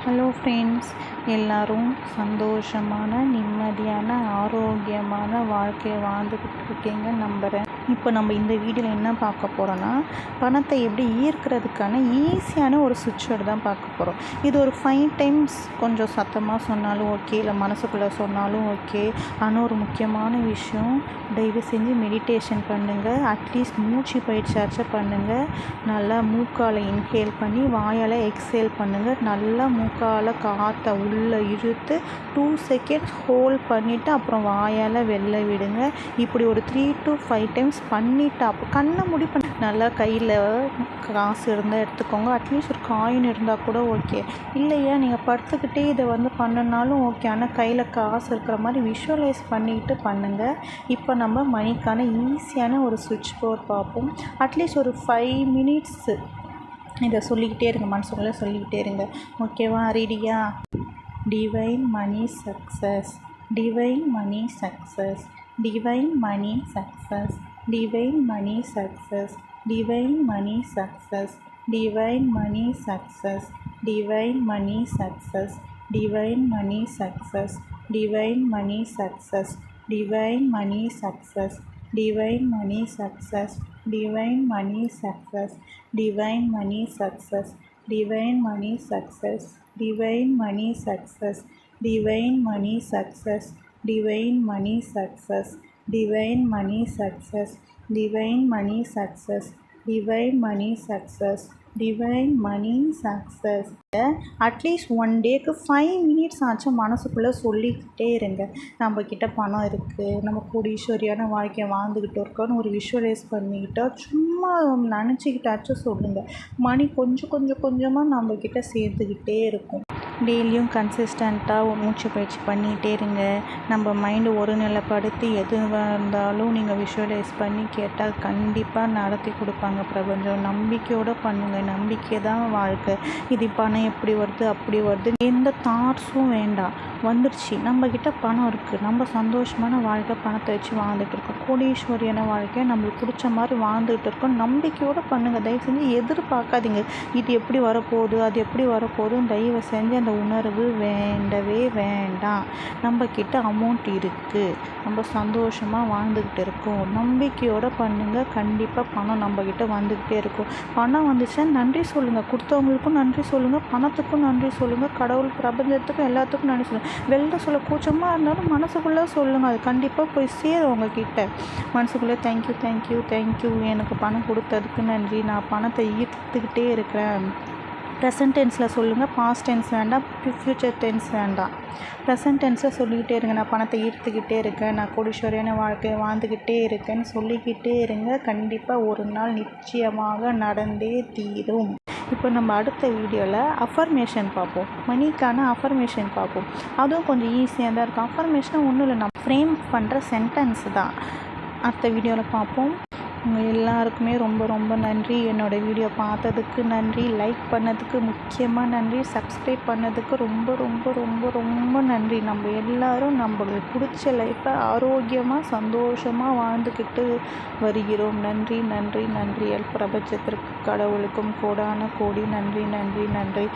Hello friends, எல்லோரும் சந்தோஷமான, நிம்மதியான, ஆரோக்கியமான வாழ்க்கையை வாழ்ந்துக்கிட்டு இருக்கீங்கன்னு நம்புகிறேன். இப்போ நம்ம இந்த வீடியோவில் என்ன பார்க்க போகிறோன்னா, பணத்தை எப்படி ஈர்க்கிறதுக்கான ஈஸியான ஒரு சுவிட்சோடு தான் பார்க்க போகிறோம். இது ஒரு 5 டைம்ஸ் கொஞ்சம் சத்தமாக சொன்னாலும் ஓகே, இல்லை மனசுக்குள்ளே சொன்னாலும் ஓகே. ஆனால் ஒரு முக்கியமான விஷயம், தயவு செஞ்சு மெடிடேஷன் பண்ணுங்கள். அட்லீஸ்ட் மூச்சு பயிற்சியாச்சும் பண்ணுங்கள். நல்லா மூக்கால் இன்ஹேல் பண்ணி வாயால் எக்ஸேல் பண்ணுங்கள். நல்லா மூக்கால் காற்றை உள்ளே இழுத்து 2 செகண்ட்ஸ் ஹோல்ட் பண்ணிவிட்டு அப்புறம் வாயால் வெளில விடுங்க. இப்படி ஒரு 3 to 5 டைம்ஸ் பண்ணிவிட்டு அப்போ கண்ணை மூடி நல்லா கையில் காசு இருந்தால் எடுத்துக்கோங்க. அட்லீஸ்ட் ஒரு காயின் இருந்தால் கூட ஓகே. இல்லையா நீங்கள் படுத்துக்கிட்டே இதை பண்ணினாலும் ஓகே. ஆனால் கையில் காசு இருக்கிற மாதிரி விஷுவலைஸ் பண்ணிக்கிட்டு பண்ணுங்கள். இப்போ நம்ம மணிக்கான ஈஸியான ஒரு சுவிட்ச் போர்ட் பார்ப்போம். அட்லீஸ்ட் ஒரு 5 மினிட்ஸு இதை சொல்லிக்கிட்டே இருங்க, மனசுக்குள்ளே சொல்லிக்கிட்டே இருங்க. ஓகேவா? ரெடியா? டிவைன் மணி சக்ஸஸ், டிவைன் மணி சக்ஸஸ், டிவைன் மணி சக்ஸஸ், டிவைன் மணி சக்ஸஸ், டிவைன் மணி சக்ஸஸ், டிவைன் மணி சக்ஸஸ், டிவைன் மணி சக்ஸஸ், டிவைன் மணி சக்ஸஸ், டிவைன் மணி சக்ஸஸ், டிவைன் மணி சக்ஸஸ், டிவைன் மணி success, divine money success, divine money success, divine money success, divine money success, divine money success, divine money success, divine money success, divine money success, divine money success, divine money success. At least 1 டேக்கு 5 minutes ஆச்சும் மனசுக்குள்ளே சொல்லிக்கிட்டே இருங்க. நம்மக்கிட்ட பணம் இருக்குது, நம்ம கோடீஸ்வரியான வாழ்க்கையை வாழ்ந்துக்கிட்டு இருக்கோன்னு ஒரு விஷுவலைஸ் பண்ணிக்கிட்டா சும்மா நினச்சிக்கிட்டாச்சும் சொல்லுங்கள். மணி கொஞ்சம் கொஞ்சமாக நம்மக்கிட்ட சேர்த்துக்கிட்டே இருக்கும். டெய்லியும் கன்சிஸ்டண்ட்டாக மூச்சு பயிற்சி பண்ணிகிட்டே இருங்க. நம்ம மைண்டு ஒரு நிலைப்படுத்தி எதுவாக இருந்தாலும் நீங்கள் விஷுவலைஸ் பண்ணி கேட்டால் கண்டிப்பாக நடத்தி கொடுப்பாங்க பிரபஞ்சம். நம்பிக்கையோடு பண்ணுங்கள். நம்பிக்கை தான் வாழ்க்கை. இது பணம் எப்படி வருது அப்படி வருது எந்த தாட்ஸும் வேண்டாம். வந்துடுச்சு, நம்மக்கிட்ட பணம் இருக்குது, நம்ம சந்தோஷமான வாழ்க்கை பணத்தை வச்சு வாழ்ந்துட்டு இருக்கோம். கோடீஸ்வரியான வாழ்க்கையை நம்மளுக்கு பிடிச்ச மாதிரி வாழ்ந்துகிட்டு இருக்கோம். நம்பிக்கையோடு பண்ணுங்கள். தயவு செஞ்சு எதிர்பார்க்காதீங்க இது எப்படி வரப்போகுது அது எப்படி வரப்போகுதுன்னு. தயவு செஞ்சு அந்த உணர்வு வேண்டவே வேண்டாம். நம்மக்கிட்ட அமௌண்ட் இருக்குது, நம்ம சந்தோஷமாக வாழ்ந்துக்கிட்டு இருக்கோம். நம்பிக்கையோடு பண்ணுங்கள். கண்டிப்பாக பணம் நம்மக்கிட்ட வந்துக்கிட்டே இருக்கும். பணம் வந்துச்சுன்னா நன்றி சொல்லுங்கள். கொடுத்தவங்களுக்கும் நன்றி சொல்லுங்கள், பணத்துக்கும் நன்றி சொல்லுங்கள், கடவுள் பிரபஞ்சத்துக்கும் எல்லாத்துக்கும் நன்றி சொல்லுங்கள். வெளில சொல்ல கூச்சமாக இருந்தாலும் மனசுக்குள்ளே சொல்லுங்கள். அது கண்டிப்பாக போய் சேரும் உங்ககிட்ட. மனசுக்குள்ளே தேங்க்யூ தேங்க்யூ தேங்க்யூ, எனக்கு பணம் கொடுத்ததுக்கு நன்றி, நான் பணத்தை ஈர்த்துக்கிட்டே இருக்கிறேன். ப்ரெசன்ட் டென்ஸில் சொல்லுங்கள். பாஸ்ட் டென்ஸ் வேண்டாம், ஃப்யூச்சர் டென்ஸ் வேண்டாம். ப்ரெசன்ட் டென்ஸில் சொல்லிக்கிட்டே இருங்க. நான் பணத்தை ஈர்த்துக்கிட்டே இருக்கேன், நான் கோடீஸ்வரியான வாழ்க்கையை வாழ்ந்துக்கிட்டே இருக்கேன்னு சொல்லிக்கிட்டே இருங்க. கண்டிப்பாக ஒரு நாள் நிச்சயமாக நடந்தே தீரும். இப்போ நம்ம அடுத்த வீடியோவில் அஃபர்மேஷன் பார்ப்போம். மணிக்கான அஃபர்மேஷன் பார்ப்போம். அதுவும் கொஞ்சம் ஈஸியாக தான் இருக்கும். அஃபர்மேஷனாக ஒன்றும் இல்லை, நம்ம ஃப்ரேம் பண்ணுற சென்டென்ஸ் தான். அடுத்த வீடியோவில் பார்ப்போம். உங்கள் எல்லாருக்குமே ரொம்ப ரொம்ப நன்றி. என்னோடய வீடியோ பார்த்ததுக்கு நன்றி. லைக் பண்ணதுக்கு முக்கியமாக நன்றி. சப்ஸ்கிரைப் பண்ணதுக்கு ரொம்ப ரொம்ப ரொம்ப ரொம்ப நன்றி. நம்ம எல்லோரும் நம்மளுக்கு பிடிச்ச லைஃப்பை ஆரோக்கியமாக சந்தோஷமாக வாழ்ந்துக்கிட்டு வருகிறோம். நன்றி நன்றி நன்றி. பிரபஞ்சத்திற்கு கடவுளுக்கும் கோடான கோடி நன்றி நன்றி நன்றி.